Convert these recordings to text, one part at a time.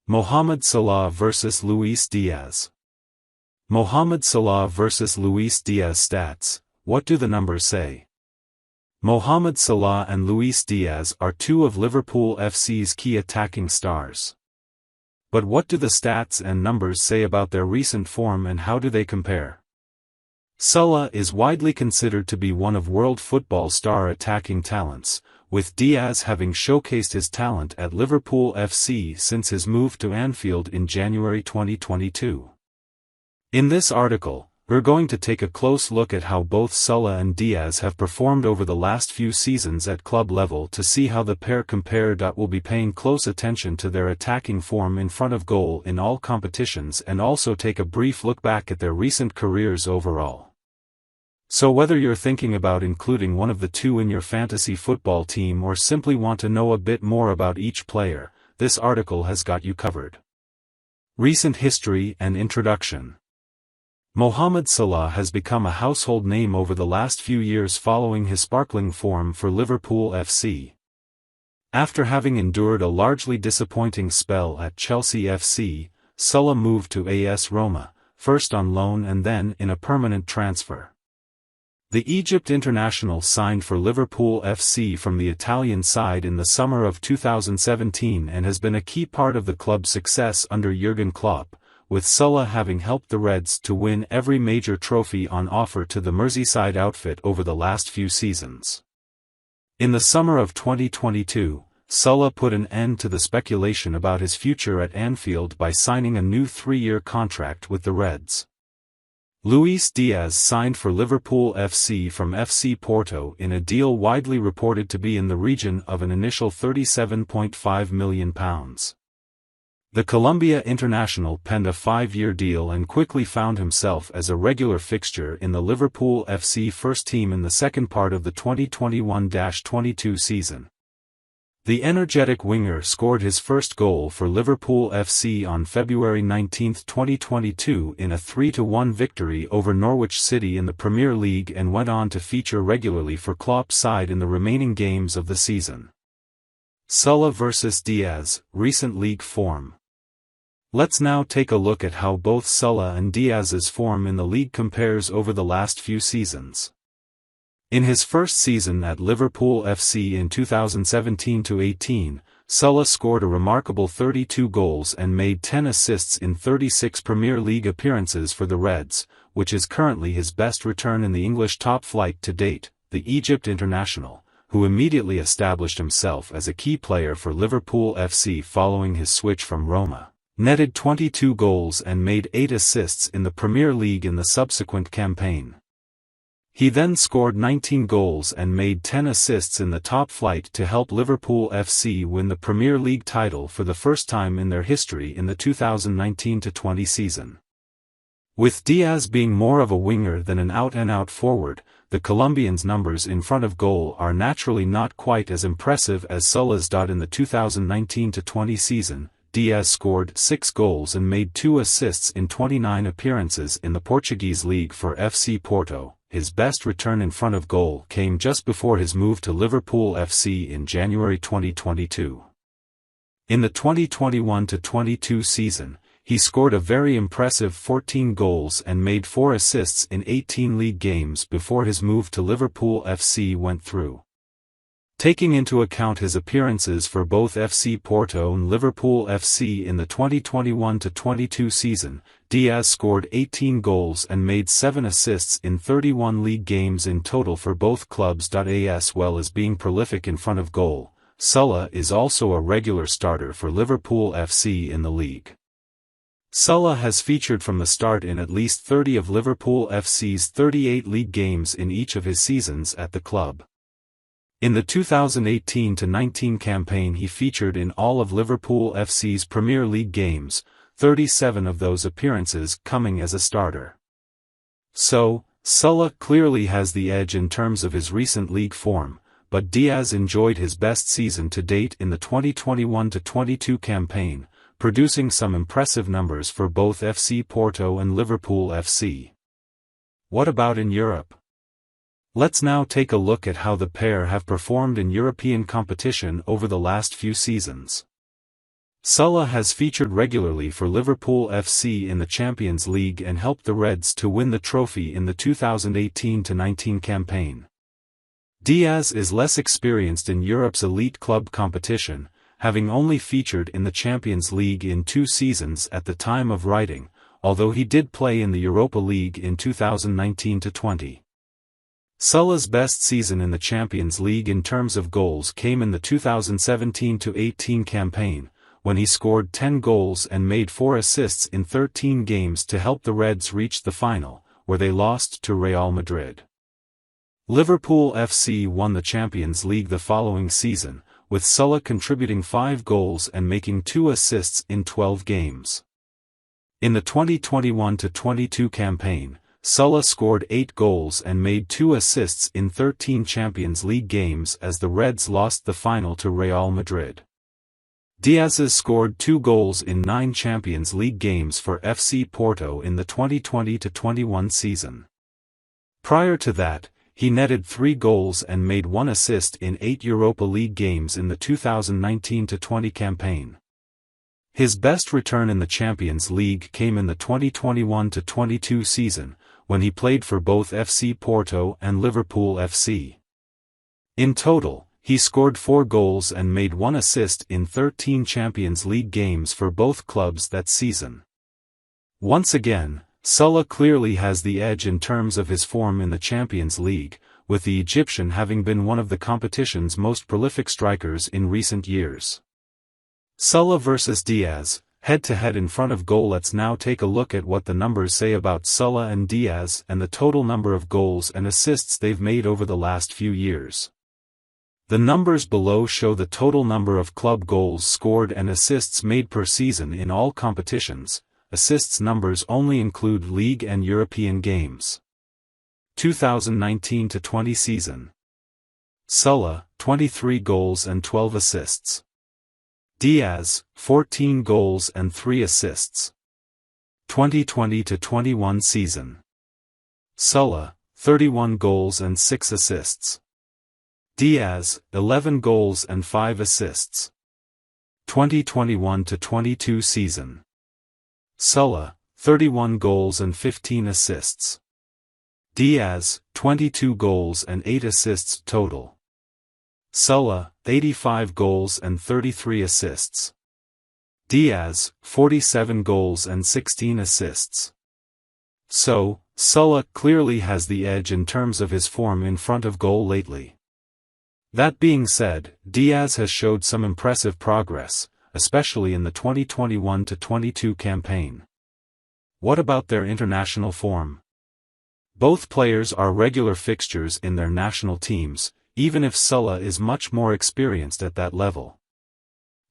Mohamed Salah vs Luis Diaz. Mohamed Salah vs Luis Diaz stats. What do the numbers say? Mohamed Salah and Luis Diaz are two of Liverpool FC's key attacking stars. But what do the stats and numbers say about their recent form, and how do they compare? Salah is widely considered to be one of world football's star attacking talents, with Diaz having showcased his talent at Liverpool FC since his move to Anfield in January 2022. In this article, we're going to take a close look at how both Salah and Diaz have performed over the last few seasons at club level to see how the pair compare. We'll be paying close attention to their attacking form in front of goal in all competitions and also take a brief look back at their recent careers overall. So whether you're thinking about including one of the two in your fantasy football team or simply want to know a bit more about each player, this article has got you covered. Recent history and introduction. Mohamed Salah has become a household name over the last few years following his sparkling form for Liverpool FC. After having endured a largely disappointing spell at Chelsea FC, Salah moved to AS Roma, first on loan and then in a permanent transfer. The Egypt international signed for Liverpool FC from the Italian side in the summer of 2017 and has been a key part of the club's success under Jurgen Klopp, with Salah having helped the Reds to win every major trophy on offer to the Merseyside outfit over the last few seasons. In the summer of 2022, Salah put an end to the speculation about his future at Anfield by signing a new 3-year contract with the Reds. Luis Diaz signed for Liverpool FC from FC Porto in a deal widely reported to be in the region of an initial £37.5 million. The Colombia international penned a 5-year deal and quickly found himself as a regular fixture in the Liverpool FC first team in the second part of the 2021-22 season. The energetic winger scored his first goal for Liverpool FC on February 19, 2022 in a 3-1 victory over Norwich City in the Premier League and went on to feature regularly for Klopp's side in the remaining games of the season. Salah vs Diaz, recent league form. Let's now take a look at how both Salah and Diaz's form in the league compares over the last few seasons. In his first season at Liverpool FC in 2017-18, Salah scored a remarkable 32 goals and made 10 assists in 36 Premier League appearances for the Reds, which is currently his best return in the English top flight to date. The Egypt international, who immediately established himself as a key player for Liverpool FC following his switch from Roma, netted 22 goals and made 8 assists in the Premier League in the subsequent campaign. He then scored 19 goals and made 10 assists in the top flight to help Liverpool FC win the Premier League title for the first time in their history in the 2019-20 season. With Diaz being more of a winger than an out-and-out forward, the Colombian's numbers in front of goal are naturally not quite as impressive as Salah's. In the 2019-20 season, Diaz scored 6 goals and made 2 assists in 29 appearances in the Portuguese league for FC Porto. His best return in front of goal came just before his move to Liverpool FC in January 2022. In the 2021-22 season, he scored a very impressive 14 goals and made 4 assists in 18 league games before his move to Liverpool FC went through. Taking into account his appearances for both FC Porto and Liverpool FC in the 2021-22 season, Diaz scored 18 goals and made 7 assists in 31 league games in total for both clubs. As well as being prolific in front of goal, Salah is also a regular starter for Liverpool FC in the league. Salah has featured from the start in at least 30 of Liverpool FC's 38 league games in each of his seasons at the club. In the 2018-19 campaign he featured in all of Liverpool FC's Premier League games, 37 of those appearances coming as a starter. So, Salah clearly has the edge in terms of his recent league form, but Diaz enjoyed his best season to date in the 2021-22 campaign, producing some impressive numbers for both FC Porto and Liverpool FC. What about in Europe? Let's now take a look at how the pair have performed in European competition over the last few seasons. Salah has featured regularly for Liverpool FC in the Champions League and helped the Reds to win the trophy in the 2018-19 campaign. Diaz is less experienced in Europe's elite club competition, having only featured in the Champions League in 2 seasons at the time of writing, although he did play in the Europa League in 2019-20. Salah's best season in the Champions League in terms of goals came in the 2017-18 campaign, when he scored 10 goals and made 4 assists in 13 games to help the Reds reach the final, where they lost to Real Madrid. Liverpool FC won the Champions League the following season, with Salah contributing 5 goals and making 2 assists in 12 games. In the 2021-22 campaign, Salah scored 8 goals and made 2 assists in 13 Champions League games as the Reds lost the final to Real Madrid. Diaz scored 2 goals in 9 Champions League games for FC Porto in the 2020-21 season. Prior to that, he netted 3 goals and made 1 assist in 8 Europa League games in the 2019-20 campaign. His best return in the Champions League came in the 2021-22 season, when he played for both FC Porto and Liverpool FC. In total, he scored 4 goals and made 1 assist in 13 Champions League games for both clubs that season. Once again, Salah clearly has the edge in terms of his form in the Champions League, with the Egyptian having been one of the competition's most prolific strikers in recent years. Salah vs Diaz, head-to-head in front of goal. Let's now take a look at what the numbers say about Salah and Diaz and the total number of goals and assists they've made over the last few years. The numbers below show the total number of club goals scored and assists made per season in all competitions. Assists numbers only include league and European games. 2019-20 season. Salah, 23 goals and 12 assists. Diaz, 14 goals and 3 assists. 2020-21 season. Salah, 31 goals and 6 assists. Diaz, 11 goals and 5 assists. 2021-22 season. Salah, 31 goals and 15 assists. Diaz, 22 goals and 8 assists total. Salah, 85 goals and 33 assists. Diaz, 47 goals and 16 assists. So, Salah clearly has the edge in terms of his form in front of goal lately. That being said, Diaz has showed some impressive progress, especially in the 2021-22 campaign. What about their international form? Both players are regular fixtures in their national teams, even if Salah is much more experienced at that level.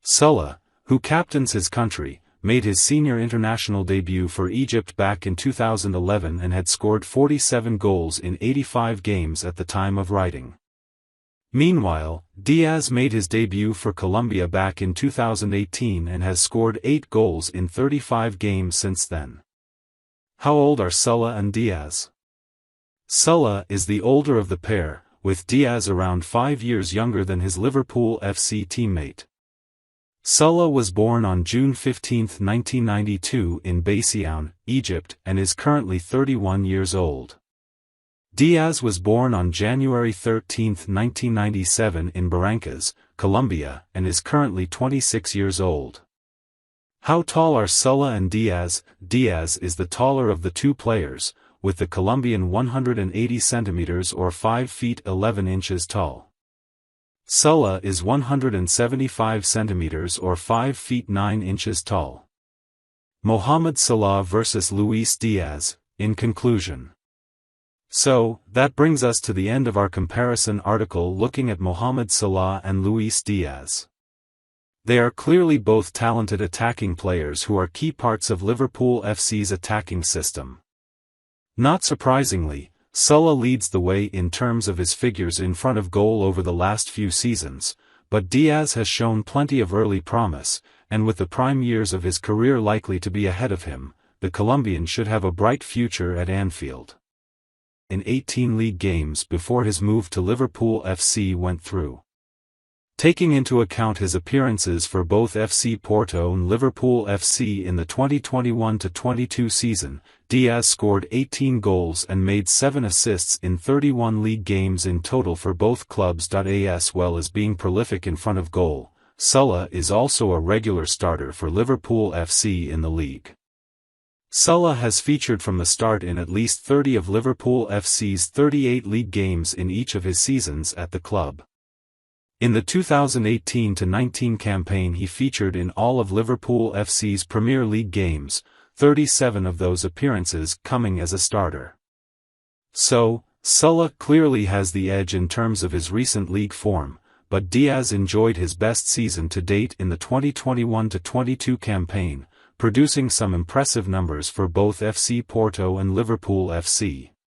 Salah, who captains his country, made his senior international debut for Egypt back in 2011 and had scored 47 goals in 85 games at the time of writing. Meanwhile, Diaz made his debut for Colombia back in 2018 and has scored 8 goals in 35 games since then. How old are Salah and Diaz? Salah is the older of the pair, with Diaz around 5 years younger than his Liverpool FC teammate. Salah was born on June 15, 1992 in Baisioun, Egypt, and is currently 31 years old. Diaz was born on January 13, 1997 in Barrancas, Colombia, and is currently 26 years old. How tall are Salah and Diaz? Diaz is the taller of the two players, with the Colombian 180 centimeters or 5 feet 11 inches tall. Salah is 175 centimeters or 5 feet 9 inches tall. Mohamed Salah vs Luis Diaz, in conclusion. So, that brings us to the end of our comparison article looking at Mohamed Salah and Luis Diaz. They are clearly both talented attacking players who are key parts of Liverpool FC's attacking system. Not surprisingly, Salah leads the way in terms of his figures in front of goal over the last few seasons, but Diaz has shown plenty of early promise, and with the prime years of his career likely to be ahead of him, the Colombian should have a bright future at Anfield. In 18 league games before his move to Liverpool FC went through. Taking into account his appearances for both FC Porto and Liverpool FC in the 2021-22 season, Diaz scored 18 goals and made 7 assists in 31 league games in total for both clubs. As well as being prolific in front of goal, Salah is also a regular starter for Liverpool FC in the league. Salah has featured from the start in at least 30 of Liverpool FC's 38 league games in each of his seasons at the club. In the 2018-19 campaign he featured in all of Liverpool FC's Premier League games, 37 of those appearances coming as a starter. So, Salah clearly has the edge in terms of his recent league form, but Diaz enjoyed his best season to date in the 2021-22 campaign, producing some impressive numbers for both FC Porto and Liverpool FC.